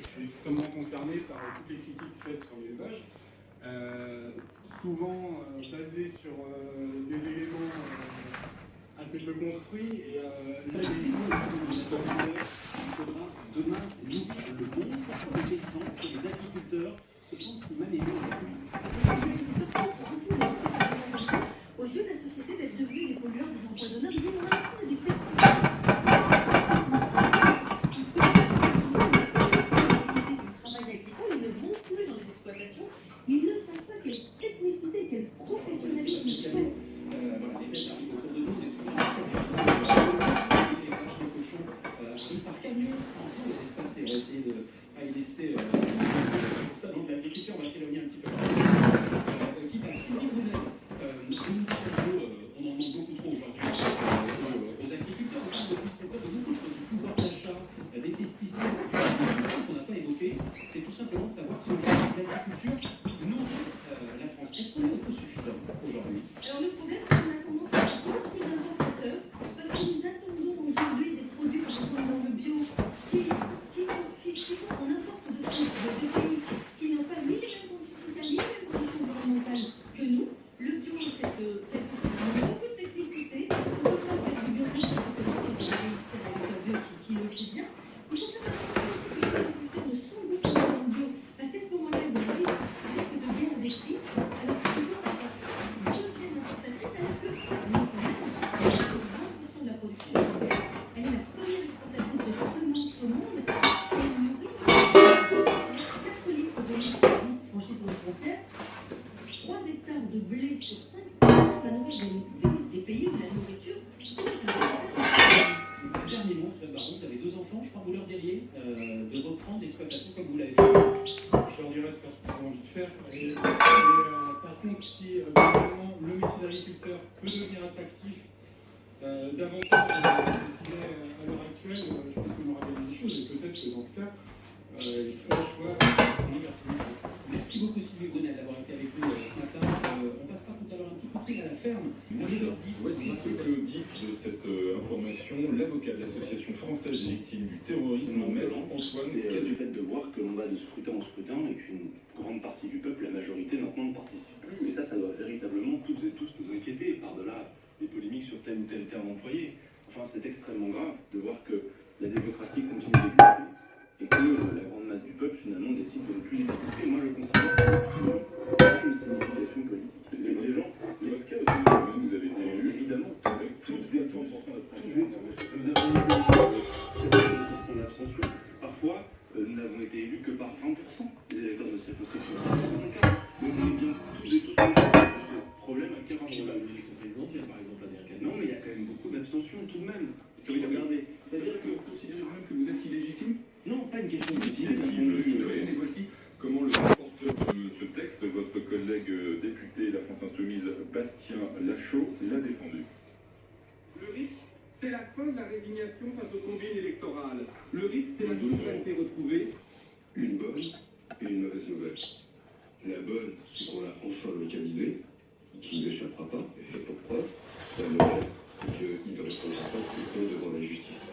suis extrêmement concerné par toutes les critiques faites sur l'usage, souvent basées sur des éléments assez peu construits. Et là, il faudra demain nourrir le monde pour les paysans, pour les agriculteurs, se sentent si mal aimés aujourd'hui. Aux yeux de la société, d'être devenus des pollueurs, des empoisonneurs, des innovateurs et des pesticides. Ils ne savent pas quelle technicité, quel professionnalisme il faut. Les bêtes arrivent autour de nous, des souvenirs les vaches, les cochons arrivent par camion. En tout, l'espace, et on va essayer de pas y laisser ça. Donc l'agriculture, on va s'éloigner un petit peu. Qui passe Sylvie Brunel. On en demande beaucoup trop aujourd'hui aux agriculteurs. On parle depuis 7 heures de beaucoup de choses, du pouvoir d'achat, des pesticides. Une chose qu'on n'a pas évoqué, c'est tout simplement de savoir si l'agriculture nourrit la France. Est-ce qu'on est autosuffisant aujourd'hui? Alors le problème, c'est qu'on a tendance à être beaucoup plus importateurs parce que nous attendons aujourd'hui des produits qui sont dans le bio qui sont en importe de pays qui n'ont pas ni les mêmes conditions sociales ni les mêmes conditions environnementales que nous. Le bio, c'est quelque chose qui a beaucoup de technicité. On peut pas faire du bio qui est aussi bien. Il faut faire attention que les agriculteurs ne s'engouffrent pas dans le bio parce qu'à ce moment-là, il y a un risque de guerre des prix. Alors que si on devienne importatrice, alors que nous, quand même, 20% de la production mondiale, elle est la première exportatrice de semences au monde et elle nourrit 4 litres de lait sur 10 franchis sur nos frontières, 3 hectares de blé sur 5 va nourrir des pays où la nourriture. Dernier mot, Fred Baron, vous avez 2 enfants, je crois que vous leur diriez de reprendre l'exploitation comme vous l'avez fait. Je leur dirais de faire ce qu'ils ont envie de faire. Par contre, si globalement le métier d'agriculteur peut devenir attractif davantage qu'il est à l'heure actuelle, je pense qu'on aura gagné des choses et peut-être que dans ce cas, il faut le choix. Merci beaucoup Sylvie Brunel d'avoir été avec nous ce matin. On passera tout à l'heure un petit coup de fil à la ferme. Voici ce que dit de cette information l'avocat de l'Association française des victimes du terrorisme, Maître Antoine C'est du fait de voir que l'on va de scrutin en scrutin et qu'une grande partie du peuple, la majorité maintenant, ne participe plus. Et ça doit véritablement toutes et tous nous inquiéter, par-delà les polémiques sur tel ou tel terme employé. Enfin, c'est extrêmement grave de voir que la démocratie continue d'exister et que la grande masse du peuple, finalement, décide de ne plus y participer. Moi, je considère que c'est une signification politique. C'est des gens, c'est votre cas aussi, vous avez été élu. évidemment, Avec toutes les 100% d'abstention. nous avons eu son abstention. Parfois, nous n'avons été élus que par 20% des électeurs de cette circonscription. C'est mon cas. Donc c'est bien tous et tous ce problème à 40 L'élection présidentielle, par exemple, américaine. Non, mais il y a quand même beaucoup d'abstention tout de même. Ça veut dire, Regardez. c'est-à-dire que vous considérez même que vous êtes illégitime? Non, pas une question de Illégitime, citoyen. Et voici comment le rapporteur de ce texte, votre collègue député La France Insoumise, Bastien Lachaud, l'a défendu. Le RIC, c'est la fin de la résignation face aux combines électorales. Le RIC, c'est la souveraineté retrouvée. Une bonne et une mauvaise nouvelle. La bonne, c'est qu'on l'a enfin localisé, qui ne échappera pas, et fait pour preuve. La mauvaise, c'est qu'il ne répondra pas tout devant la justice.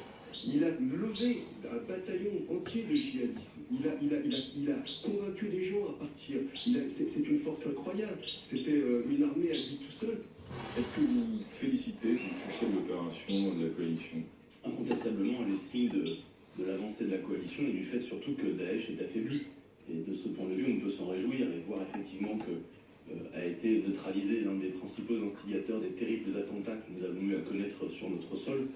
Il a levé un bataillon entier de djihadistes. Il a convaincu des gens à partir. C'est une force incroyable. C'était une armée à lui tout seul. Est-ce que vous félicitez du succès de l'opération de la coalition? Incontestablement, elle est signe de l'avancée de la coalition et du fait surtout que Daesh est affaibli. Et de ce point de vue, on peut s'en réjouir et voir effectivement que a été neutralisé l'un des principaux instigateurs des terribles attentats que nous avons eu à connaître sur notre sol,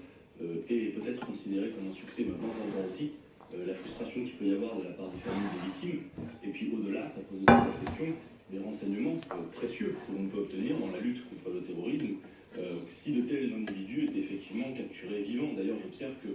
et peut-être considéré comme un succès. Maintenant, on voit aussi la frustration qu'il peut y avoir de la part des familles des victimes. Et puis au-delà, ça pose aussi la question des renseignements précieux que l'on peut obtenir dans la lutte contre le terrorisme, si de tels individus étaient effectivement capturés vivants. D'ailleurs, j'observe que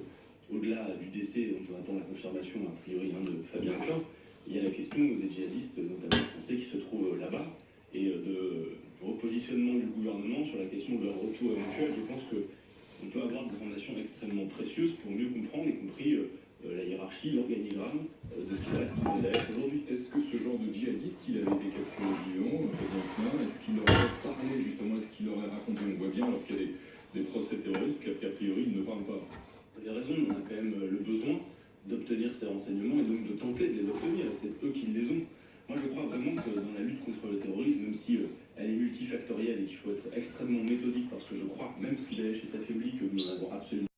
au-delà du décès, dont on attend la confirmation a priori de Fabien Klein, il y a la question des djihadistes, notamment français, qui se trouvent là-bas, et de repositionnement du gouvernement sur la question de leur retour éventuel. Je pense qu'on peut avoir des informations extrêmement précieuses pour mieux comprendre, y compris la hiérarchie, l'organigramme de ce qui reste de Daesh aujourd'hui. Est-ce que ce genre de djihadiste, il avait été capturé vivant, Fabien Klein, est-ce qu'il aurait parlé justement, est-ce qu'il aurait raconté? On voit bien lorsqu'il y a des procès terroristes qu'a priori il ne parle pas. Vous avez raison, on a quand même le besoin d'obtenir ces renseignements et donc de tenter de les obtenir. C'est eux qui les ont. Moi, je crois vraiment que dans la lutte contre le terrorisme, même si elle est multifactorielle et qu'il faut être extrêmement méthodique, parce que je crois, même si Daesh est affaibli, que nous en avons absolument